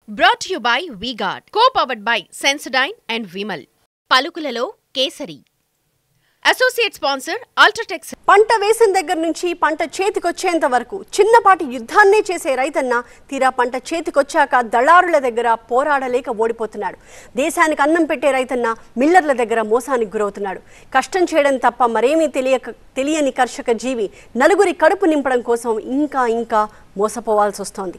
Brought to you by V-Guard, co-powered by Sensodyne and Vimal. పలుకులలో కేసరి. Associate sponsor UltraTech. పంట వేసిన దగ్గర నుంచి పంట చేతికొచ్చేంత వరకు చిన్నపాటి యుద్ధాన్నే చేసే రైతన్న తీరా పంట చేతికొచ్చాక దళారుల దగ్గర పోరాడలేక ఓడిపోతున్నాడు. దేశానికి అన్నం పెట్టే రైతన్న మిల్లర్ల దగ్గర మోసానికి గురవుతున్నాడు. కష్టం చేయడం తప్ప మరేమీ తెలియని కర్షక జీవి నలుగురి కడుపు నింపడం కోసం ఇంకా మోసపోవాల్సి వస్తోంది.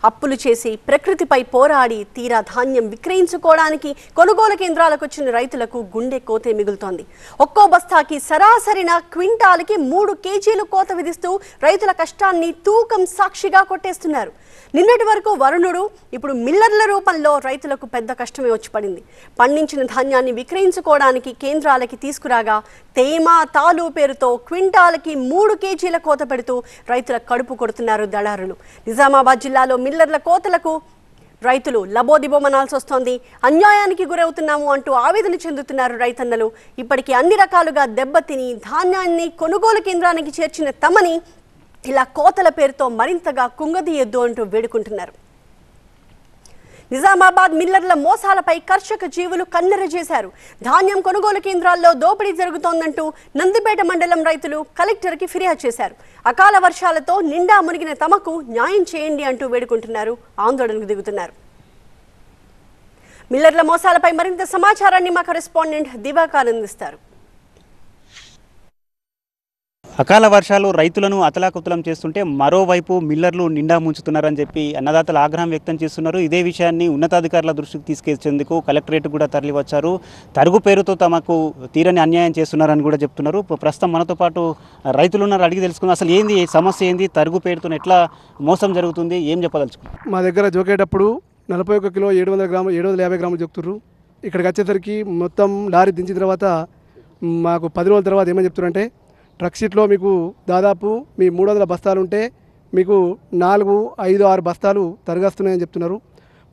అప్పులు చేసి ప్రకృతిపై పోరాడి తీరా ధాన్యం విక్రయించుకోవడానికి కొనుగోలు కేంద్రాలకు వచ్చిన రైతులకు గుండె కోతే మిగులుతోంది. ఒక్కో బస్తాకి సరాసరిన క్వింటాల్కి 3 కేజీలు కోత విధిస్తూ రైతుల కష్టాన్ని తూకం సాక్షిగా కొట్టేస్తున్నారు. నిన్నటి వరకు వరుణుడు, ఇప్పుడు మిల్లర్ల రూపంలో రైతులకు పెద్ద కష్టమే వచ్చి పడింది. పండించిన ధాన్యాన్ని విక్రయించుకోవడానికి కేంద్రాలకి తీసుకురాగా తేమ తాలు పేరుతో క్వింటాల్కి 3 కేజీల కోత పెడుతూ రైతుల కడుపు కొడుతున్నారు దళారులు. నిజామాబాద్ జిల్లాలో మిల్లర్ల కోతలకు రైతులు లబోదిబోమనాల్సి వస్తోంది. అన్యాయానికి గురవుతున్నాము అంటూ ఆవేదన చెందుతున్నారు రైతన్నలు. ఇప్పటికీ అన్ని రకాలుగా దెబ్బతిని ధాన్యాన్ని కొనుగోలు కేంద్రానికి చేర్చిన తమని ఇలా కోతల పేరుతో మరింతగా కుంగదీయొద్దు అంటూ వేడుకుంటున్నారు. నిజామాబాద్ మిల్లర్ల మోసాలపై కర్షక జీవులు కన్నెర చేశారు. ధాన్యం కొనుగోలు కేంద్రాల్లో దోపిడీ జరుగుతోందంటూ నందిపేట మండలం రైతులు కలెక్టర్కి ఫిర్యాదు చేశారు. అకాల వర్షాలతో నిండా మునిగిన తమకు న్యాయం చేయండి అంటూ వేడుకుంటున్నారు, ఆందోళనకు దిగుతున్నారు. మిల్లర్ల మోసాలపై మరింత సమాచారాన్ని మా కరెస్పాండెంట్ దివాకర్ అందిస్తారు. అకాల వర్షాలు రైతులను అతలాకుతలం చేస్తుంటే మరోవైపు మిల్లర్లు నిండా ముంచుతున్నారని చెప్పి అన్నదాతలు ఆగ్రహం వ్యక్తం చేస్తున్నారు. ఇదే విషయాన్ని ఉన్నతాధికారుల దృష్టికి తీసుకెళ్లేందుకు కలెక్టరేట్ కూడా తరలివచ్చారు. తరుగు పేరుతో తమకు తీరని అన్యాయం చేస్తున్నారని కూడా చెప్తున్నారు. ప్రస్తుతం మనతో పాటు రైతులు ఉన్నారు, అడిగి తెలుసుకున్నాం అసలు ఏంది సమస్య, ఏంది తరుగు పేరుతో ఎట్లా మోసం జరుగుతుంది, ఏం చెప్పదలుచుకున్నారు? మా దగ్గర జోకేటప్పుడు 41 కిలో 700 గ్రాములు 750 గ్రాములు జోకుతుర్రు. ఇక్కడికి వచ్చేసరికి మొత్తం లారీ దించిన తర్వాత మాకు 10 రోజుల తర్వాత ఏమని చెప్తున్నారంటే ట్రక్ షీట్లో మీకు దాదాపు మీ 300 బస్తాలు ఉంటే మీకు 4, 5, 6 బస్తాలు తరుగస్తున్నాయని చెప్తున్నారు.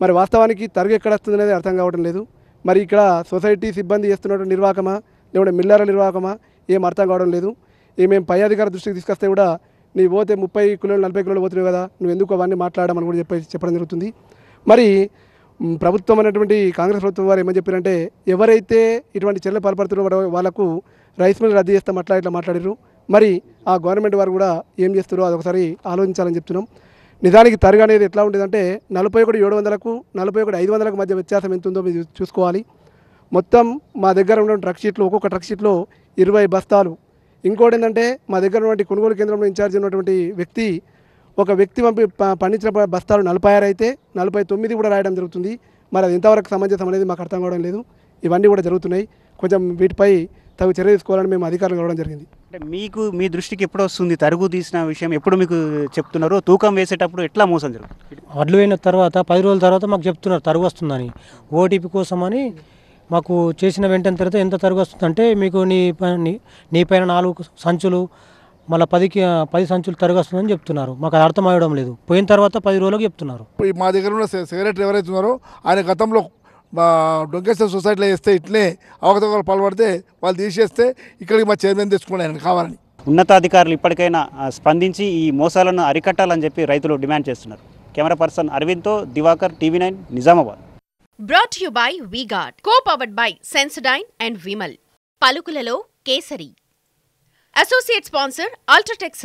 మరి వాస్తవానికి తరుగు ఎక్కడ వస్తుంది అనేది అర్థం కావడం లేదు. మరి ఇక్కడ సొసైటీ సిబ్బంది చేస్తున్నట్టు నిర్వాహకమా లేకుంటే మిల్లర్ల నిర్వాహకమా ఏం అర్థం కావడం లేదు. మేము పై అధికార దృష్టికి తీసుకొస్తే కూడా నీ పోతే 30 కిలోలు 40 కిలోలు పోతున్నావు కదా, నువ్వు ఎందుకు అవన్నీ మాట్లాడమని కూడా చెప్పడం జరుగుతుంది. మరి ప్రభుత్వం అనేటువంటి కాంగ్రెస్ ప్రభుత్వం వారు ఏమని చెప్పారంటే ఎవరైతే ఇటువంటి చర్యలు పాల్పడుతున్నారో వాళ్ళకు రైస్ మిల్ రద్దు చేస్తాం ఇట్లా మాట్లాడారు. మరి ఆ గవర్నమెంట్ వారు కూడా ఏం చేస్తారో అదొకసారి ఆలోచించాలని చెప్తున్నాం. నిజానికి తరుగు అనేది ఎట్లా ఉండేదంటే 41,700కు 41,500కు మధ్య వ్యత్యాసం ఎంత ఉందో మీరు చూసుకోవాలి. మొత్తం మా దగ్గర ఉన్న ట్రక్ షీట్లు ఒక్కొక్క ట్రక్ షీట్లో 20 బస్తాలు. ఇంకోటి ఏంటంటే మా దగ్గర ఉన్నటువంటి కొనుగోలు కేంద్రంలో ఇన్ఛార్జ్ ఉన్నటువంటి వ్యక్తి ఒక వ్యక్తి పండించిన బస్తాలు 46 అయితే 49 కూడా రాయడం జరుగుతుంది. మరి అది ఎంతవరకు సమంజసం అనేది మాకు అర్థం కావడం లేదు. ఇవన్నీ కూడా జరుగుతున్నాయి. కొంచెం వీటిపై తగు చర్య తీసుకోవాలని మేము అధికారులు కావడం జరిగింది. అంటే మీకు మీ దృష్టికి ఎప్పుడు వస్తుంది తరుగు తీసిన విషయం, ఎప్పుడు మీకు చెప్తున్నారు? తూకం వేసేటప్పుడు ఎట్లా మోసం జరుగుతుంది? వడ్లు అయిన తర్వాత 10 రోజుల తర్వాత మాకు చెప్తున్నారు తరుగు వస్తుందని. ఓటీపీ కోసమని మాకు చేసిన వెంటనే తర్వాత ఎంత తరుగు వస్తుందంటే మీకు నీ పైన 4 సంచులు మళ్ళీ 10 సంచులు తరుగు వస్తుందని చెప్తున్నారు. మాకు అది అర్థం అవ్వడం లేదు. పోయిన తర్వాత 10 రోజులకు చెప్తున్నారు. మా దగ్గర ఉన్న సెక్రటరీ ఎవరైతే ఉన్నారో ఆయన గతంలో డొంకేశ్వర సొసైటీలో వేస్తే ఇట్లే అవకతవకలు పాల్పడితే వాళ్ళు తీసేస్తే ఇక్కడికి మా చైర్మన్ తెచ్చుకోండి ఆయన కావాలని. ఉన్నతాధికారులు ఇప్పటికైనా స్పందించి ఈ మోసాలను అరికట్టాలని చెప్పి రైతులు డిమాండ్ చేస్తున్నారు. కెమెరా పర్సన్ అరవింద్తో Divakar, TV9 Nizamabad. Brought to you by V-Guard, co-powered by Sensodyne and Vimal. పలుకులలో కేసరి. Associate sponsor UltraTech.